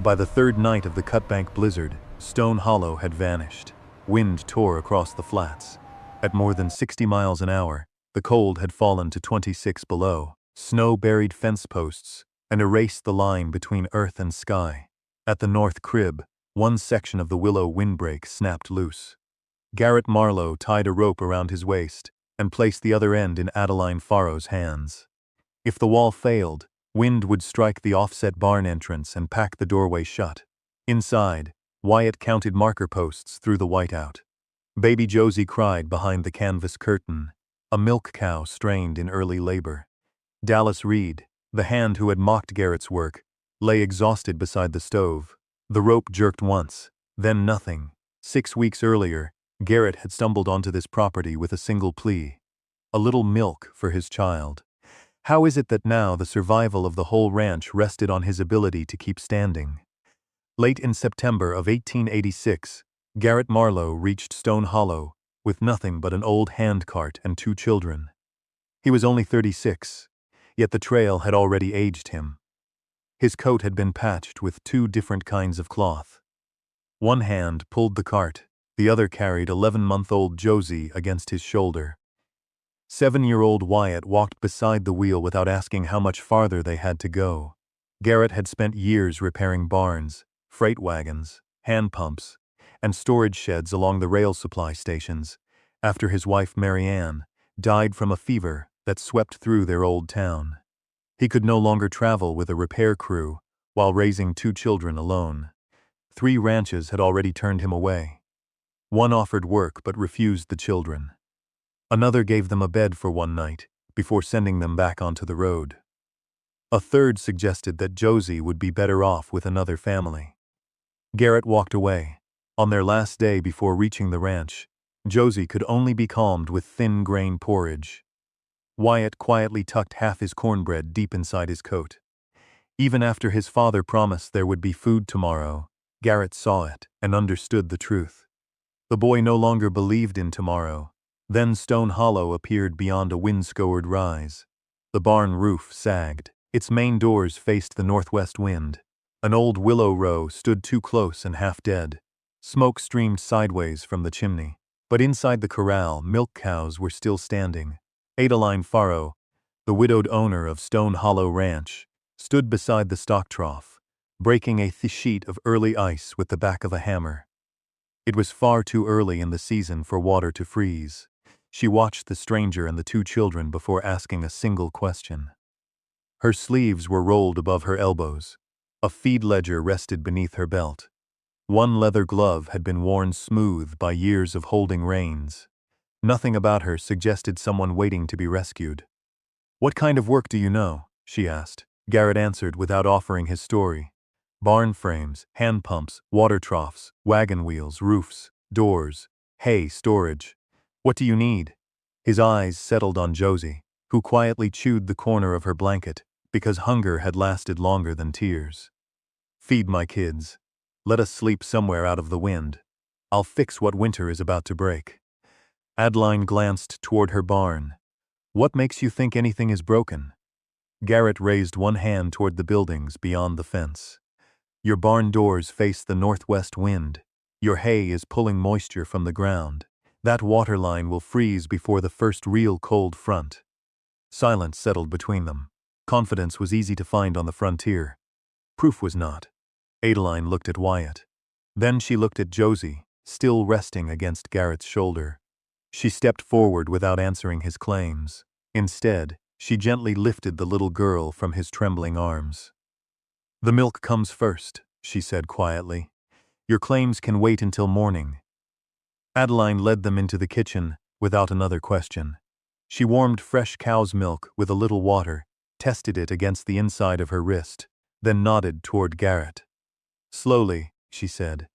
By the third night of the Cutbank blizzard, Stone Hollow had vanished. Wind tore across the flats. At more than 60 miles an hour, the cold had fallen to 26 below. Snow buried fence posts and erased the line between earth and sky. At the north crib, one section of the willow windbreak snapped loose. Garrett Marlowe tied a rope around his waist and placed the other end in Adeline Farrow's hands. If the wall failed, wind would strike the offset barn entrance and pack the doorway shut. Inside, Wyatt counted marker posts through the whiteout. Baby Josie cried behind the canvas curtain. A milk cow strained in early labor. Dallas Reed, the hand who had mocked Garrett's work, lay exhausted beside the stove. The rope jerked once, then nothing. 6 weeks earlier, Garrett had stumbled onto this property with a single plea: a little milk for his child. How is it that now the survival of the whole ranch rested on his ability to keep standing? Late in September of 1886, Garrett Marlowe reached Stone Hollow with nothing but an old handcart and 2 children. He was only 36, yet the trail had already aged him. His coat had been patched with 2 different kinds of cloth. One hand pulled the cart, the other carried 11-month-old Josie against his shoulder. 7-year-old Wyatt walked beside the wheel without asking how much farther they had to go. Garrett had spent years repairing barns, freight wagons, hand pumps, and storage sheds along the rail supply stations after his wife Mary Ann died from a fever that swept through their old town. He could no longer travel with a repair crew while raising 2 children alone. 3 ranches had already turned him away. One offered work but refused the children. Another gave them a bed for one night before sending them back onto the road. A third suggested that Josie would be better off with another family. Garrett walked away. On their last day before reaching the ranch, Josie could only be calmed with thin grain porridge. Wyatt quietly tucked half his cornbread deep inside his coat. Even after his father promised there would be food tomorrow, Garrett saw it and understood the truth. The boy no longer believed in tomorrow. Then Stone Hollow appeared beyond a wind-scoured rise. The barn roof sagged. Its main doors faced the northwest wind. An old willow row stood too close and half dead. Smoke streamed sideways from the chimney. But inside the corral, milk cows were still standing. Adeline Farrow, the widowed owner of Stone Hollow Ranch, stood beside the stock trough, breaking a thick sheet of early ice with the back of a hammer. It was far too early in the season for water to freeze. She watched the stranger and the 2 children before asking a single question. Her sleeves were rolled above her elbows. A feed ledger rested beneath her belt. One leather glove had been worn smooth by years of holding reins. Nothing about her suggested someone waiting to be rescued. "What kind of work do you know?" she asked. Garrett answered without offering his story. "Barn frames, hand pumps, water troughs, wagon wheels, roofs, doors, hay storage. What do you need?" His eyes settled on Josie, who quietly chewed the corner of her blanket because hunger had lasted longer than tears. "Feed my kids. Let us sleep somewhere out of the wind. I'll fix what winter is about to break." Adeline glanced toward her barn. "What makes you think anything is broken?" Garrett raised one hand toward the buildings beyond the fence. "Your barn doors face the northwest wind. Your hay is pulling moisture from the ground. That water line will freeze before the first real cold front." Silence settled between them. Confidence was easy to find on the frontier. Proof was not. Adeline looked at Wyatt. Then she looked at Josie, still resting against Garrett's shoulder. She stepped forward without answering his claims. Instead, she gently lifted the little girl from his trembling arms. "The milk comes first," she said quietly. "Your claims can wait until morning." Adeline led them into the kitchen without another question. She warmed fresh cow's milk with a little water, tested it against the inside of her wrist, then nodded toward Garrett. "Slowly," she said.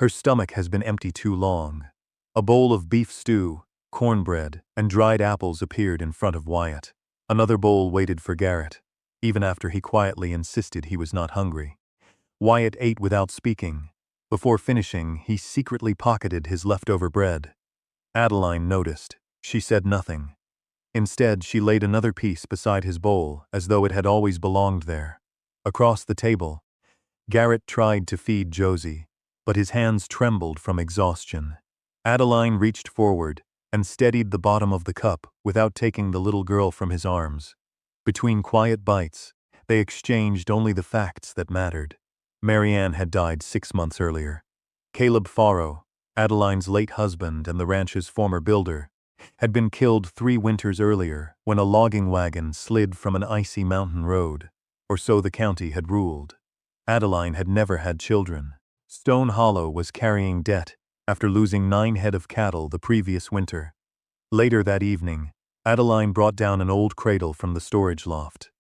"Her stomach has been empty too long." A bowl of beef stew, cornbread, and dried apples appeared in front of Wyatt. Another bowl waited for Garrett, even after he quietly insisted he was not hungry. Wyatt ate without speaking. Before finishing, he secretly pocketed his leftover bread. Adeline noticed. She said nothing. Instead, she laid another piece beside his bowl as though it had always belonged there. Across the table, Garrett tried to feed Josie, but his hands trembled from exhaustion. Adeline reached forward and steadied the bottom of the cup without taking the little girl from his arms. Between quiet bites, they exchanged only the facts that mattered. Marianne had died 6 months earlier. Caleb Farrow, Adeline's late husband and the ranch's former builder, had been killed 3 winters earlier when a logging wagon slid from an icy mountain road, or so the county had ruled. Adeline had never had children. Stone Hollow was carrying debt after losing 9 head of cattle the previous winter. Later that evening, Adeline brought down an old cradle from the storage loft.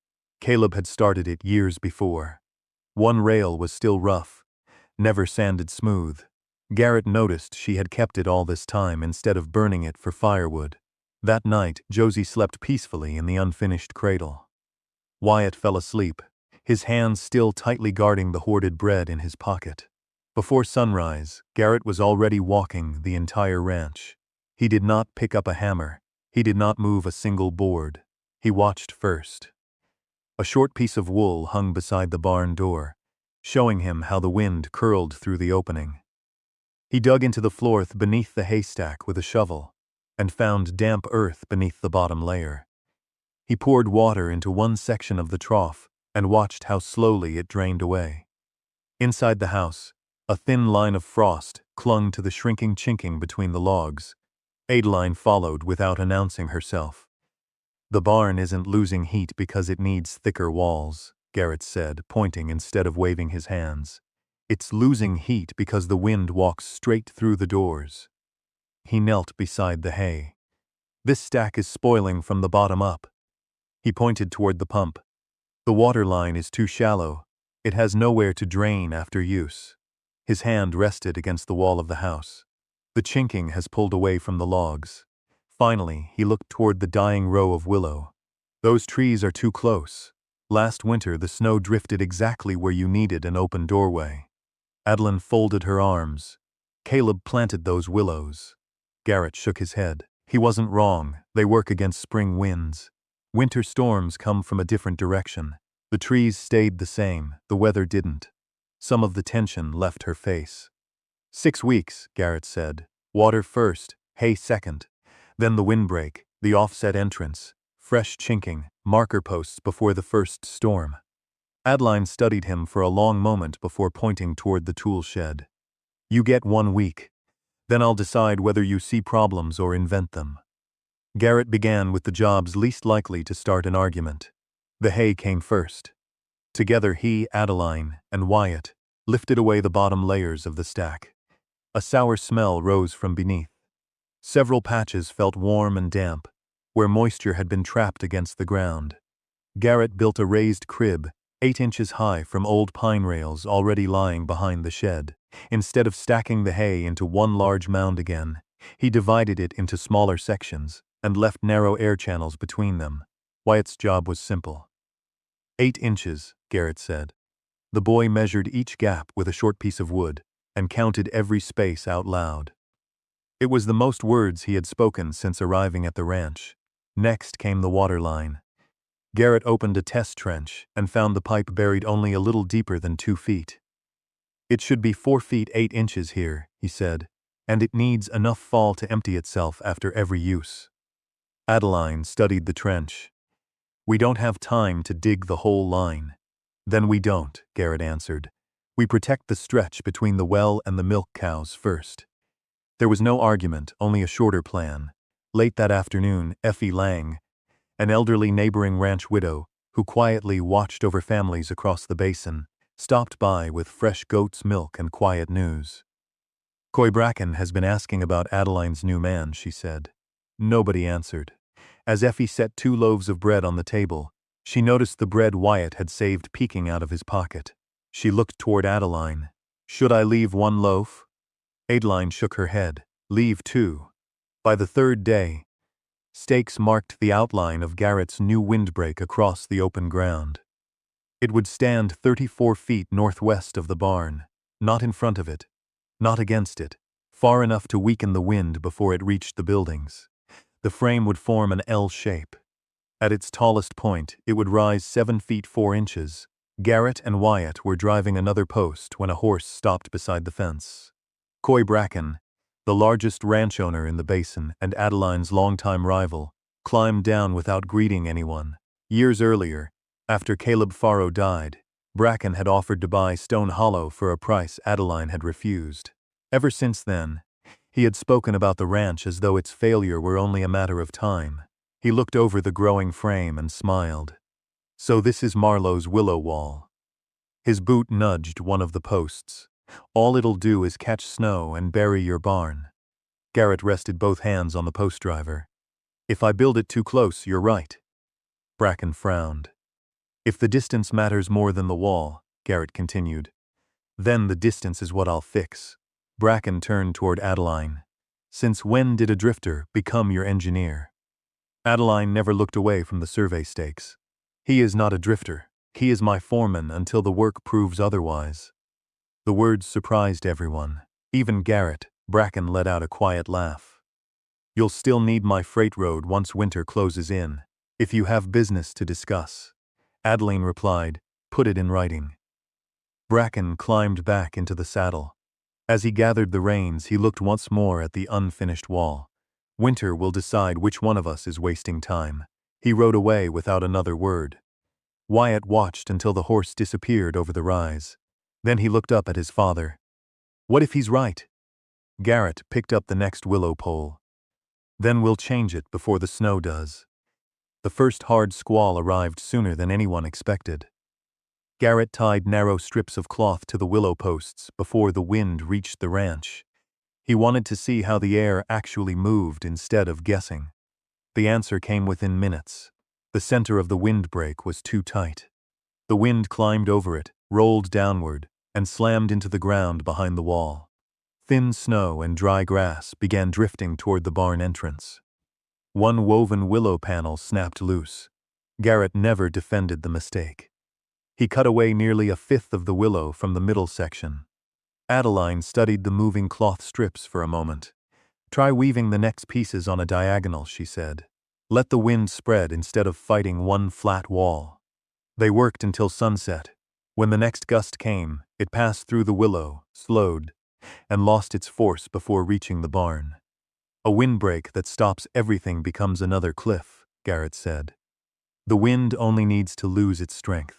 Caleb had started it years before. One rail was still rough, never sanded smooth. Garrett noticed she had kept it all this time instead of burning it for firewood. That night, Josie slept peacefully in the unfinished cradle. Wyatt fell asleep, his hands still tightly guarding the hoarded bread in his pocket. Before sunrise, Garrett was already walking the entire ranch. He did not pick up a hammer. He did not move a single board. He watched first. A short piece of wool hung beside the barn door, showing him how the wind curled through the opening. He dug into the floor beneath the haystack with a shovel and found damp earth beneath the bottom layer. He poured water into one section of the trough and watched how slowly it drained away. Inside the house, a thin line of frost clung to the shrinking chinking between the logs. Adeline followed without announcing herself. "The barn isn't losing heat because it needs thicker walls," Garrett said, pointing instead of waving his hands. "It's losing heat because the wind walks straight through the doors." He knelt beside the hay. "This stack is spoiling from the bottom up." He pointed toward the pump. "The water line is too shallow. It has nowhere to drain after use." His hand rested against the wall of the house. "The chinking has pulled away from the logs." Finally, he looked toward the dying row of willow. "Those trees are too close. Last winter the snow drifted exactly where you needed an open doorway." Adeline folded her arms. "Caleb planted those willows." Garrett shook his head. He wasn't wrong. They work against spring winds. Winter storms come from a different direction. The trees stayed the same. The weather didn't. Some of the tension left her face. 6 weeks, Garrett said. Water first, hay second. Then the windbreak, the offset entrance, fresh chinking, marker posts before the first storm. Adeline studied him for a long moment before pointing toward the tool shed. "You get 1 week. Then I'll decide whether you see problems or invent them." Garrett began with the jobs least likely to start an argument. The hay came first. Together he, Adeline, and Wyatt lifted away the bottom layers of the stack. A sour smell rose from beneath. Several patches felt warm and damp, where moisture had been trapped against the ground. Garrett built a raised crib, 8 inches high from old pine rails already lying behind the shed. Instead of stacking the hay into one large mound again, he divided it into smaller sections and left narrow air channels between them. Wyatt's job was simple. 8 inches, Garrett said. The boy measured each gap with a short piece of wood and counted every space out loud. It was the most words he had spoken since arriving at the ranch. Next came the water line. Garrett opened a test trench and found the pipe buried only a little deeper than 2 feet. "It should be 4 feet 8 inches here," he said, "and it needs enough fall to empty itself after every use." Adeline studied the trench. "We don't have time to dig the whole line." "Then we don't," Garrett answered. "We protect the stretch between the well and the milk cows first." There was no argument, only a shorter plan. Late that afternoon, Effie Lang, an elderly neighboring ranch widow who quietly watched over families across the basin, stopped by with fresh goat's milk and quiet news. "Coy Bracken has been asking about Adeline's new man," she said. Nobody answered. As Effie set 2 loaves of bread on the table, she noticed the bread Wyatt had saved peeking out of his pocket. She looked toward Adeline. "Should I leave 1 loaf?" Adeline shook her head. "Leave 2. By the 3rd day, stakes marked the outline of Garrett's new windbreak across the open ground. It would stand 34 feet northwest of the barn, not in front of it, not against it, far enough to weaken the wind before it reached the buildings. The frame would form an L shape. At its tallest point, it would rise 7 feet 4 inches, Garrett and Wyatt were driving another post when a horse stopped beside the fence. Coy Bracken, the largest ranch owner in the basin and Adeline's longtime rival, climbed down without greeting anyone. Years earlier, after Caleb Farrow died, Bracken had offered to buy Stone Hollow for a price Adeline had refused. Ever since then, he had spoken about the ranch as though its failure were only a matter of time. He looked over the growing frame and smiled. So this is Marlowe's willow wall. His boot nudged one of the posts. All it'll do is catch snow and bury your barn. Garrett rested both hands on the post driver. If I build it too close, you're right. Bracken frowned. If the distance matters more than the wall, Garrett continued, then the distance is what I'll fix. Bracken turned toward Adeline. Since when did a drifter become your engineer? Adeline never looked away from the survey stakes. He is not a drifter. He is my foreman until the work proves otherwise. The words surprised everyone. Even Garrett. Bracken let out a quiet laugh. You'll still need my freight road once winter closes in, if you have business to discuss. Adeline replied, put it in writing. Bracken climbed back into the saddle. As he gathered the reins, he looked once more at the unfinished wall. Winter will decide which one of us is wasting time. He rode away without another word. Wyatt watched until the horse disappeared over the rise. Then he looked up at his father. What if he's right? Garrett picked up the next willow pole. Then we'll change it before the snow does. The first hard squall arrived sooner than anyone expected. Garrett tied narrow strips of cloth to the willow posts before the wind reached the ranch. He wanted to see how the air actually moved instead of guessing. The answer came within minutes. The center of the windbreak was too tight. The wind climbed over it, rolled downward, and slammed into the ground behind the wall. Thin snow and dry grass began drifting toward the barn entrance. One woven willow panel snapped loose. Garrett never defended the mistake. He cut away nearly a fifth of the willow from the middle section. Adeline studied the moving cloth strips for a moment. Try weaving the next pieces on a diagonal, she said. Let the wind spread instead of fighting one flat wall. They worked until sunset. When the next gust came, it passed through the willow, slowed, and lost its force before reaching the barn. A windbreak that stops everything becomes another cliff, Garrett said. The wind only needs to lose its strength.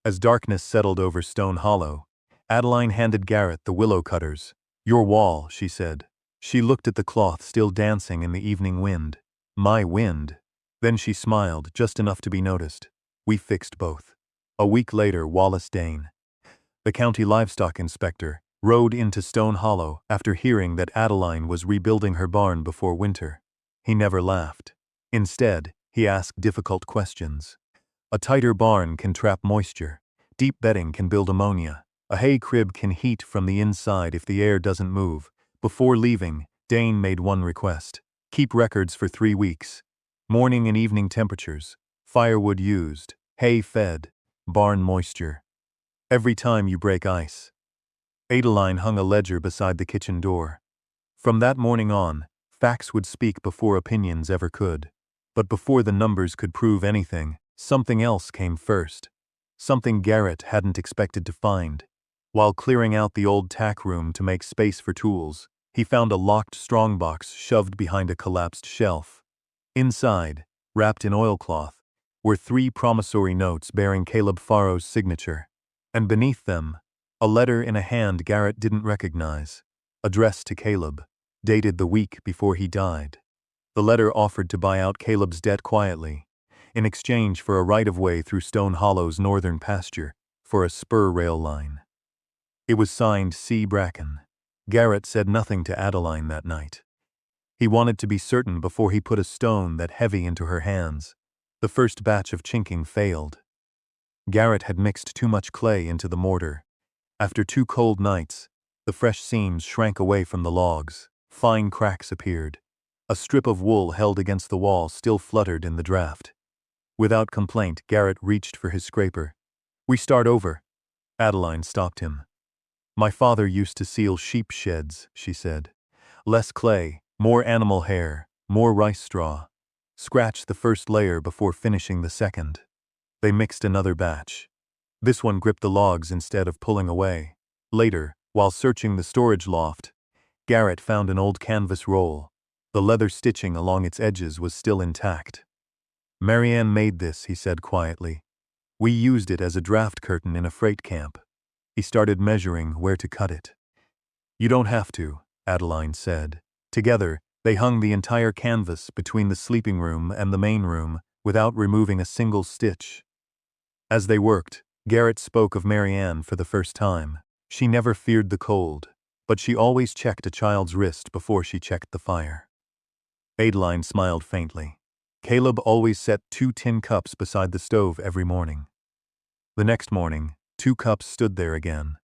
As darkness settled over Stone Hollow, Adeline handed Garrett the willow cutters. Your wall, she said. She looked at the cloth still dancing in the evening wind. My wind. Then she smiled, just enough to be noticed. We fixed both. A week later, Wallace Dane, the county livestock inspector, rode into Stone Hollow after hearing that Adeline was rebuilding her barn before winter. He never laughed. Instead, he asked difficult questions. A tighter barn can trap moisture. Deep bedding can build ammonia. A hay crib can heat from the inside if the air doesn't move. Before leaving, Dane made one request. Keep records for 3 weeks. Morning and evening temperatures. Firewood used. Hay fed. Barn moisture. Every time you break ice. Adeline hung a ledger beside the kitchen door. From that morning on, facts would speak before opinions ever could. But before the numbers could prove anything, something else came first. Something Garrett hadn't expected to find. While clearing out the old tack room to make space for tools, he found a locked strongbox shoved behind a collapsed shelf. Inside, wrapped in oilcloth, were 3 promissory notes bearing Caleb Farrow's signature. And beneath them, a letter in a hand Garrett didn't recognize, addressed to Caleb, dated the week before he died. The letter offered to buy out Caleb's debt quietly, in exchange for a right-of-way through Stone Hollow's northern pasture for a spur rail line. It was signed C. Bracken. Garrett said nothing to Adeline that night. He wanted to be certain before he put a stone that heavy into her hands. The first batch of chinking failed. Garrett had mixed too much clay into the mortar. After 2 cold nights, the fresh seams shrank away from the logs. Fine cracks appeared. A strip of wool held against the wall still fluttered in the draft. Without complaint, Garrett reached for his scraper. We start over. Adeline stopped him. My father used to seal sheep sheds, she said. Less clay, more animal hair, more rice straw. Scratch the first layer before finishing the second. They mixed another batch. This one gripped the logs instead of pulling away. Later, while searching the storage loft, Garrett found an old canvas roll. The leather stitching along its edges was still intact. "Marianne made this," he said quietly. "We used it as a draft curtain in a freight camp." He started measuring where to cut it. "You don't have to," Adeline said. Together, they hung the entire canvas between the sleeping room and the main room without removing a single stitch. As they worked, Garrett spoke of Marianne for the first time. She never feared the cold, but she always checked a child's wrist before she checked the fire. Adeline smiled faintly. Caleb always set 2 tin cups beside the stove every morning. The next morning, 2 cups stood there again.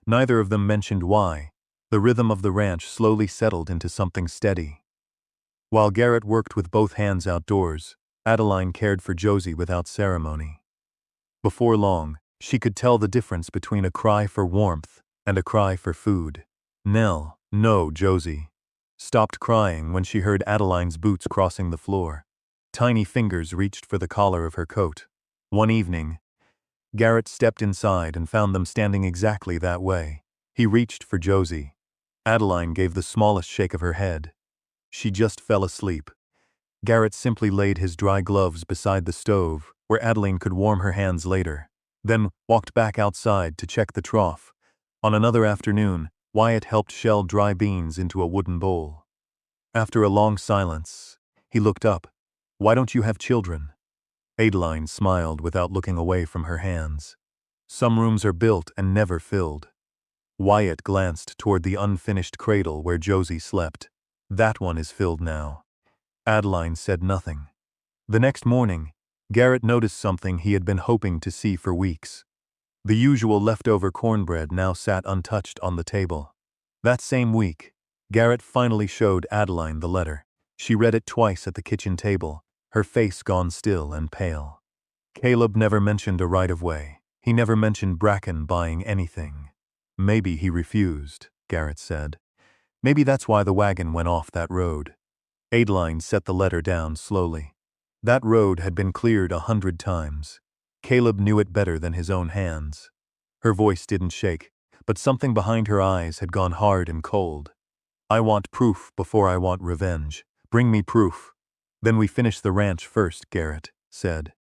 Neither of them mentioned why. The rhythm of the ranch slowly settled into something steady. While Garrett worked with both hands outdoors, Adeline cared for Josie without ceremony. Before long, she could tell the difference between a cry for warmth and a cry for food. Nell, no, Josie, stopped crying when she heard Adeline's boots crossing the floor. Tiny fingers reached for the collar of her coat. One evening, Garrett stepped inside and found them standing exactly that way. He reached for Josie. Adeline gave the smallest shake of her head. She just fell asleep. Garrett simply laid his dry gloves beside the stove, where Adeline could warm her hands later, then walked back outside to check the trough. On another afternoon, Wyatt helped shell dry beans into a wooden bowl. After a long silence, he looked up. "Why don't you have children?" Adeline smiled without looking away from her hands. "Some rooms are built and never filled." Wyatt glanced toward the unfinished cradle where Josie slept. "That one is filled now." Adeline said nothing. The next morning, Garrett noticed something he had been hoping to see for weeks. The usual leftover cornbread now sat untouched on the table. That same week, Garrett finally showed Adeline the letter. She read it twice at the kitchen table, her face gone still and pale. Caleb never mentioned a right-of-way. He never mentioned Bracken buying anything. "Maybe he refused," Garrett said. "Maybe that's why the wagon went off that road." Adeline set the letter down slowly. That road had been cleared 100 times. Caleb knew it better than his own hands. Her voice didn't shake, but something behind her eyes had gone hard and cold. "I want proof before I want revenge. Bring me proof." "Then we finish the ranch first," Garrett said.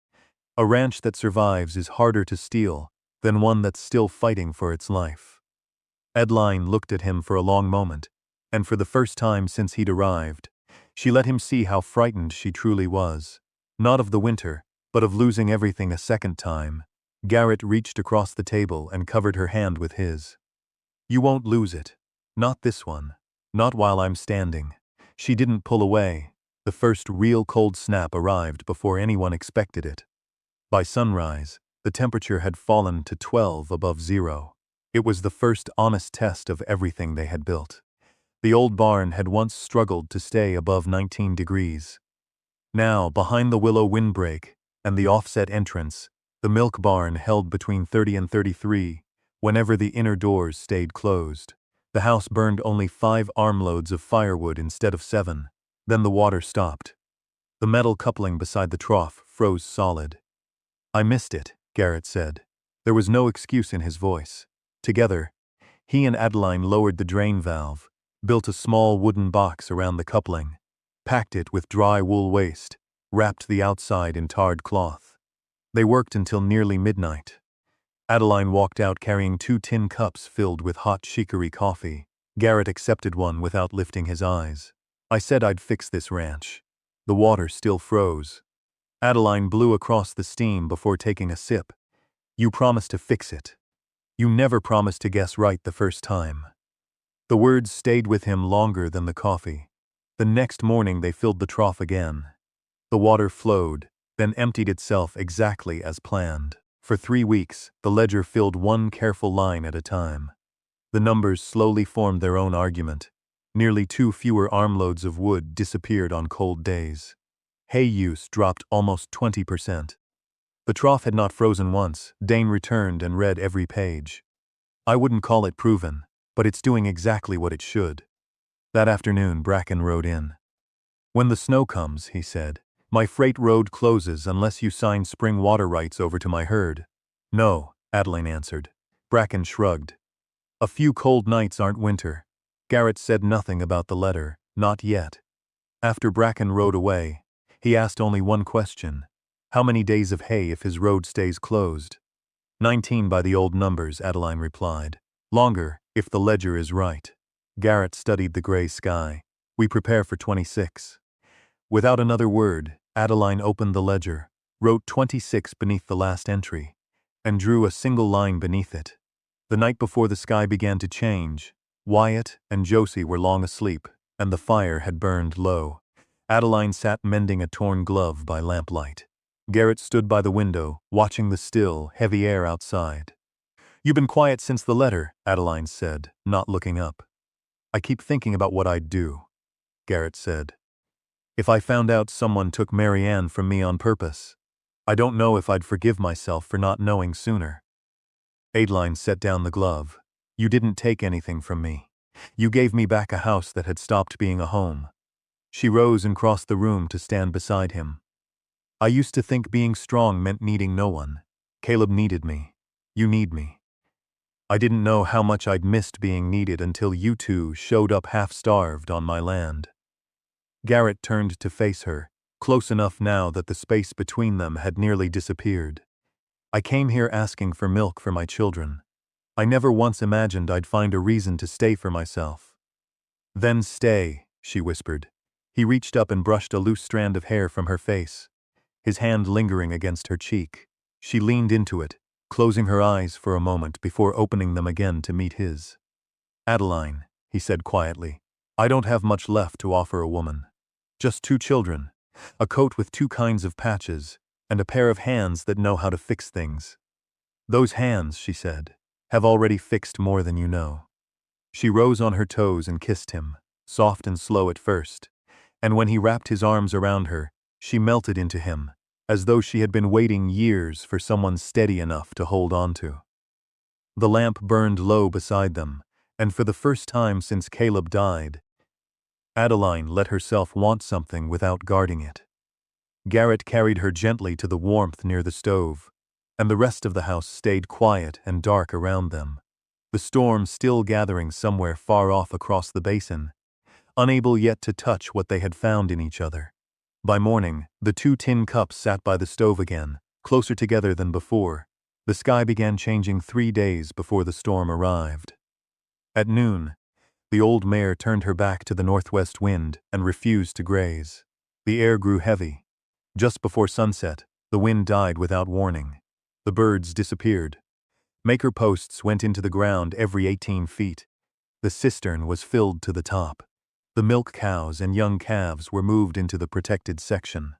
"A ranch that survives is harder to steal than one that's still fighting for its life." Adeline looked at him for a long moment, and for the first time since he'd arrived, she let him see how frightened she truly was. Not of the winter, but of losing everything a second time. Garrett reached across the table and covered her hand with his. "You won't lose it. Not this one. Not while I'm standing." She didn't pull away. The first real cold snap arrived before anyone expected it. By sunrise, the temperature had fallen to 12 above zero. It was the first honest test of everything they had built. The old barn had once struggled to stay above 19 degrees. Now, behind the willow windbreak and the offset entrance, the milk barn held between 30 and 33, whenever the inner doors stayed closed. The house burned only 5 armloads of firewood instead of 7. Then the water stopped. The metal coupling beside the trough froze solid. "I missed it," Garrett said. There was no excuse in his voice. Together, he and Adeline lowered the drain valve, built a small wooden box around the coupling, packed it with dry wool waste, wrapped the outside in tarred cloth. They worked until nearly midnight. Adeline walked out carrying 2 tin cups filled with hot chicory coffee. Garrett accepted one without lifting his eyes. "I said I'd fix this ranch." The water still froze. Adeline blew across the steam before taking a sip. "You promised to fix it. You never promised to guess right the first time." The words stayed with him longer than the coffee. The next morning they filled the trough again. The water flowed, then emptied itself exactly as planned. For 3 weeks, the ledger filled one careful line at a time. The numbers slowly formed their own argument. Nearly 2 fewer armloads of wood disappeared on cold days. Hay use dropped almost 20%. The trough had not frozen once. Dane returned and read every page. "I wouldn't call it proven, but it's doing exactly what it should." That afternoon, Bracken rode in. "When the snow comes," he said, "my freight road closes unless you sign spring water rights over to my herd." "No," Adeline answered. Bracken shrugged. A few cold nights aren't winter. Garrett said nothing about the letter, not yet. After Bracken rode away, he asked only one question. How many days of hay if his road stays closed? 19 by the old numbers, Adeline replied. Longer, if the ledger is right. Garrett studied the gray sky. We prepare for 26. Without another word, Adeline opened the ledger, wrote 26 beneath the last entry, and drew a single line beneath it. The night before the sky began to change, Wyatt and Josie were long asleep, and the fire had burned low. Adeline sat mending a torn glove by lamplight. Garrett stood by the window, watching the still, heavy air outside. "You've been quiet since the letter," Adeline said, not looking up. "I keep thinking about what I'd do," Garrett said. "If I found out someone took Marianne from me on purpose, I don't know if I'd forgive myself for not knowing sooner." Adeline set down the glove. "You didn't take anything from me. You gave me back a house that had stopped being a home." She rose and crossed the room to stand beside him. "I used to think being strong meant needing no one. Caleb needed me. You need me. I didn't know how much I'd missed being needed until you two showed up half-starved on my land." Garrett turned to face her, close enough now that the space between them had nearly disappeared. "I came here asking for milk for my children. I never once imagined I'd find a reason to stay for myself." "Then stay," she whispered. He reached up and brushed a loose strand of hair from her face, his hand lingering against her cheek. She leaned into it, closing her eyes for a moment before opening them again to meet his. "Adeline," he said quietly, "I don't have much left to offer a woman. Just 2 children, a coat with 2 kinds of patches, and a pair of hands that know how to fix things. Those hands," she said, "have already fixed more than you know." She rose on her toes and kissed him, soft and slow at first, and when he wrapped his arms around her, she melted into him, as though she had been waiting years for someone steady enough to hold on to. The lamp burned low beside them, and for the first time since Caleb died, Adeline let herself want something without guarding it. Garrett carried her gently to the warmth near the stove, and the rest of the house stayed quiet and dark around them, the storm still gathering somewhere far off across the basin, unable yet to touch what they had found in each other. By morning, the 2 tin cups sat by the stove again, closer together than before. The sky began changing 3 days before the storm arrived. At noon, the old mare turned her back to the northwest wind and refused to graze. The air grew heavy. Just before sunset, the wind died without warning. The birds disappeared. Maker posts went into the ground every 18 feet. The cistern was filled to the top. The milk cows and young calves were moved into the protected section.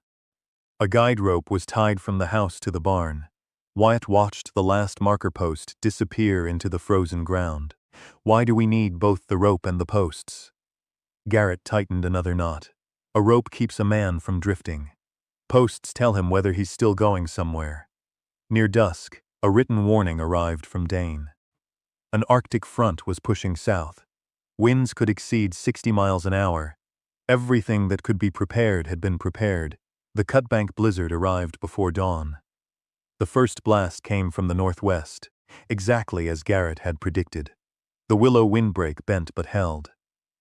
A guide rope was tied from the house to the barn. Wyatt watched the last marker post disappear into the frozen ground. "Why do we need both the rope and the posts?" Garrett tightened another knot. "A rope keeps a man from drifting. Posts tell him whether he's still going somewhere." Near dusk, a written warning arrived from Dane. An Arctic front was pushing south. Winds could exceed 60 miles an hour. Everything that could be prepared had been prepared. The cutbank blizzard arrived before dawn. The first blast came from the northwest, exactly as Garrett had predicted. The willow windbreak bent but held.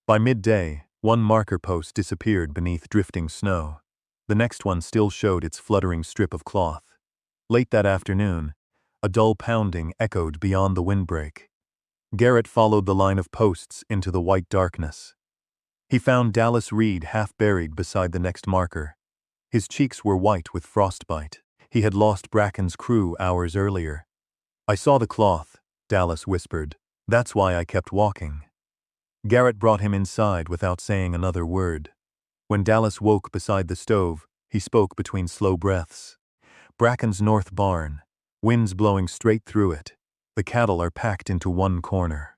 By midday, one marker post disappeared beneath drifting snow. The next one still showed its fluttering strip of cloth. Late that afternoon, a dull pounding echoed beyond the windbreak. Garrett followed the line of posts into the white darkness. He found Dallas Reed half buried beside the next marker. His cheeks were white with frostbite. He had lost Bracken's crew hours earlier. "I saw the cloth," Dallas whispered. "That's why I kept walking." Garrett brought him inside without saying another word. When Dallas woke beside the stove, he spoke between slow breaths. "Bracken's north barn. Winds blowing straight through it. The cattle are packed into one corner."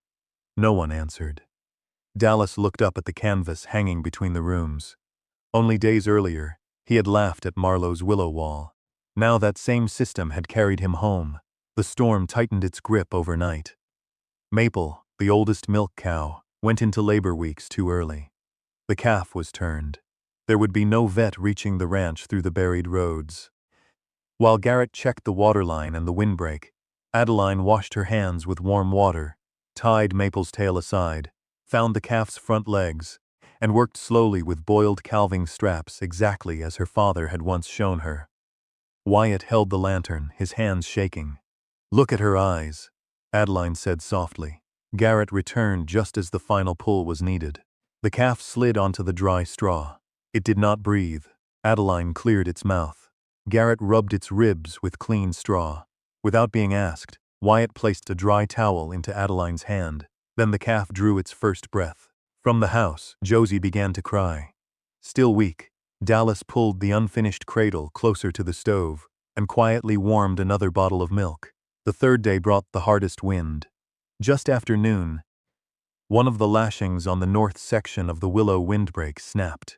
No one answered. Dallas looked up at the canvas hanging between the rooms. Only days earlier, he had laughed at Marlowe's willow wall. Now that same system had carried him home. The storm tightened its grip overnight. Maple, the oldest milk cow, went into labor weeks too early. The calf was turned. There would be no vet reaching the ranch through the buried roads. While Garrett checked the waterline and the windbreak, Adeline washed her hands with warm water, tied Maple's tail aside, found the calf's front legs, and worked slowly with boiled calving straps exactly as her father had once shown her. Wyatt held the lantern, his hands shaking. "Look at her eyes," Adeline said softly. Garrett returned just as the final pull was needed. The calf slid onto the dry straw. It did not breathe. Adeline cleared its mouth. Garrett rubbed its ribs with clean straw. Without being asked, Wyatt placed a dry towel into Adeline's hand. Then the calf drew its first breath. From the house, Josie began to cry. Still weak, Dallas pulled the unfinished cradle closer to the stove and quietly warmed another bottle of milk. The third day brought the hardest wind. Just after noon, one of the lashings on the north section of the willow windbreak snapped.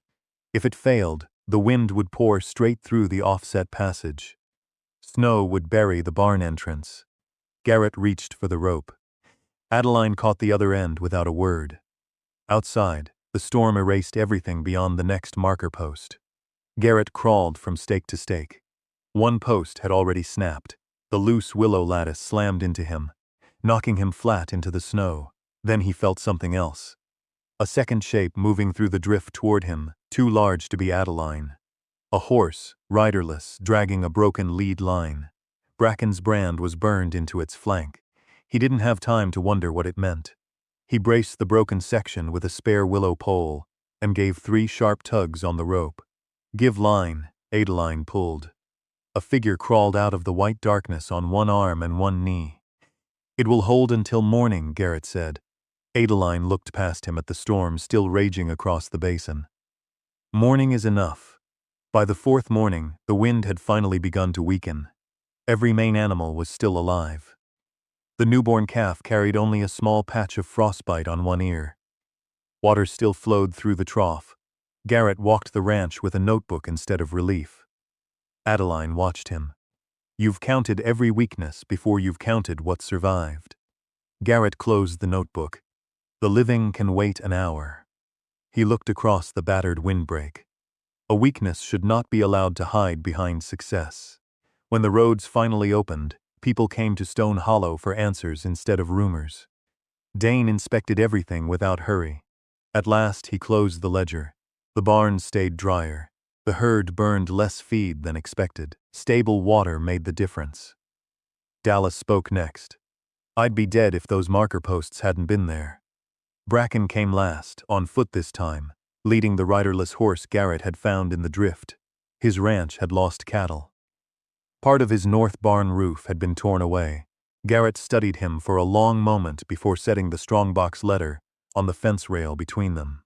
If it failed, the wind would pour straight through the offset passage. Snow would bury the barn entrance. Garrett reached for the rope. Adeline caught the other end without a word. Outside, the storm erased everything beyond the next marker post. Garrett crawled from stake to stake. One post had already snapped. The loose willow lattice slammed into him, knocking him flat into the snow. Then he felt something else. A second shape moving through the drift toward him, too large to be Adeline. A horse, riderless, dragging a broken lead line. Bracken's brand was burned into its flank. He didn't have time to wonder what it meant. He braced the broken section with a spare willow pole and gave 3 sharp tugs on the rope. "Give line," Adeline pulled. A figure crawled out of the white darkness on one arm and one knee. "It will hold until morning," Garrett said. Adeline looked past him at the storm still raging across the basin. "Morning is enough." By the 4th morning, the wind had finally begun to weaken. Every main animal was still alive. The newborn calf carried only a small patch of frostbite on one ear. Water still flowed through the trough. Garrett walked the ranch with a notebook instead of relief. Adeline watched him. "You've counted every weakness before you've counted what survived." Garrett closed the notebook. "The living can wait an hour." He looked across the battered windbreak. A weakness should not be allowed to hide behind success. When the roads finally opened, people came to Stone Hollow for answers instead of rumors. Dane inspected everything without hurry. At last he closed the ledger. The barn stayed drier. The herd burned less feed than expected. Stable water made the difference. Dallas spoke next. "I'd be dead if those marker posts hadn't been there." Bracken came last, on foot this time, leading the riderless horse Garrett had found in the drift. His ranch had lost cattle. Part of his north barn roof had been torn away. Garrett studied him for a long moment before setting the strongbox letter on the fence rail between them.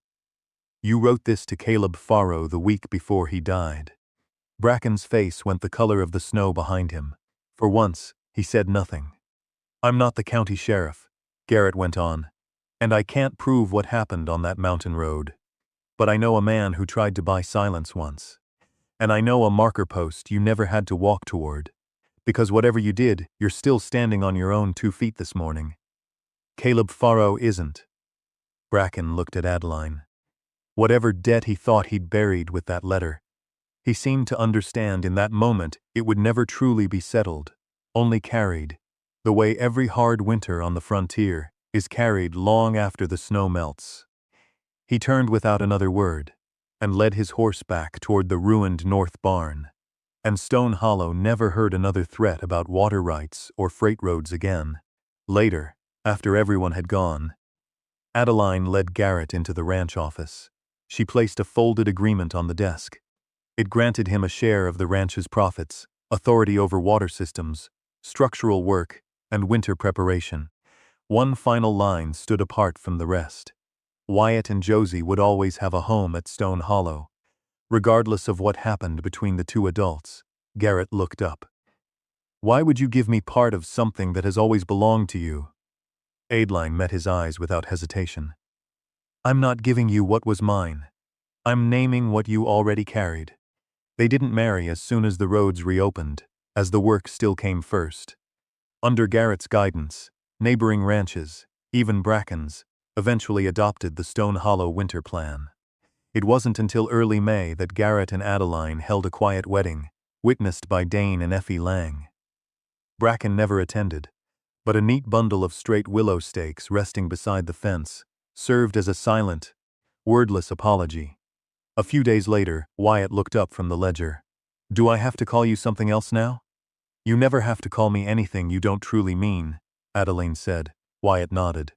"You wrote this to Caleb Farrow the week before he died." Bracken's face went the color of the snow behind him. For once, he said nothing. "I'm not the county sheriff," Garrett went on, "and I can't prove what happened on that mountain road. But I know a man who tried to buy silence once. And I know a marker post you never had to walk toward. Because whatever you did, you're still standing on your own 2 feet this morning. Caleb Farrow isn't." Bracken looked at Adeline. Whatever debt he thought he'd buried with that letter, he seemed to understand in that moment it would never truly be settled, only carried, the way every hard winter on the frontier is carried long after the snow melts. He turned without another word and led his horse back toward the ruined north barn. And Stone Hollow never heard another threat about water rights or freight roads again. Later, after everyone had gone, Adeline led Garrett into the ranch office. She placed a folded agreement on the desk. It granted him a share of the ranch's profits, authority over water systems, structural work, and winter preparation. One final line stood apart from the rest. Wyatt and Josie would always have a home at Stone Hollow. Regardless of what happened between the 2 adults, Garrett looked up. "Why would you give me part of something that has always belonged to you?" Adeline met his eyes without hesitation. "I'm not giving you what was mine. I'm naming what you already carried." They didn't marry as soon as the roads reopened, as the work still came first. Under Garrett's guidance, neighboring ranches, even Bracken's, eventually adopted the Stone Hollow winter plan. It wasn't until early May that Garrett and Adeline held a quiet wedding, witnessed by Dane and Effie Lang. Bracken never attended. but a neat bundle of straight willow stakes resting beside the fence served as a silent, wordless apology. A few days later, Wyatt looked up from the ledger. "Do I have to call you something else now?" "You never have to call me anything you don't truly mean," Adeline said. Wyatt nodded.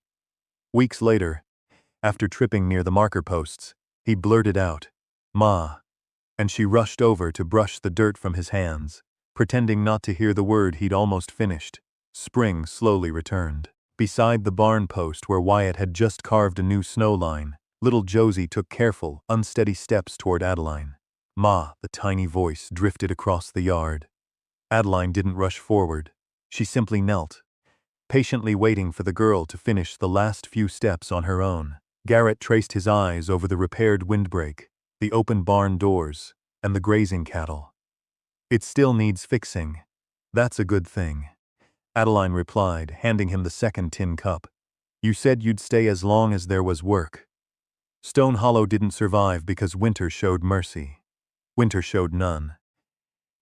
Weeks later, after tripping near the marker posts, he blurted out, "Ma," and she rushed over to brush the dirt from his hands, pretending not to hear the word he'd almost finished. Spring slowly returned. Beside the barn post where Wyatt had just carved a new snow line, little Josie took careful, unsteady steps toward Adeline. "Ma," the tiny voice drifted across the yard. Adeline didn't rush forward. She simply knelt, patiently waiting for the girl to finish the last few steps on her own. Garrett traced his eyes over the repaired windbreak, the open barn doors, and the grazing cattle. "It still needs fixing. That's a good thing," Adeline replied, handing him the second tin cup. "You said you'd stay as long as there was work." Stone Hollow didn't survive because winter showed mercy. Winter showed none.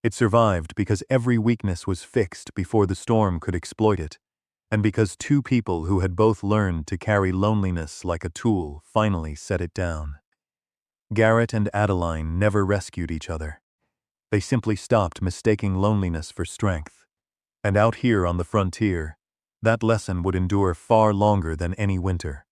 It survived because every weakness was fixed before the storm could exploit it, and because two people who had both learned to carry loneliness like a tool finally set it down. Garrett and Adeline never rescued each other. They simply stopped mistaking loneliness for strength. And out here on the frontier, that lesson would endure far longer than any winter.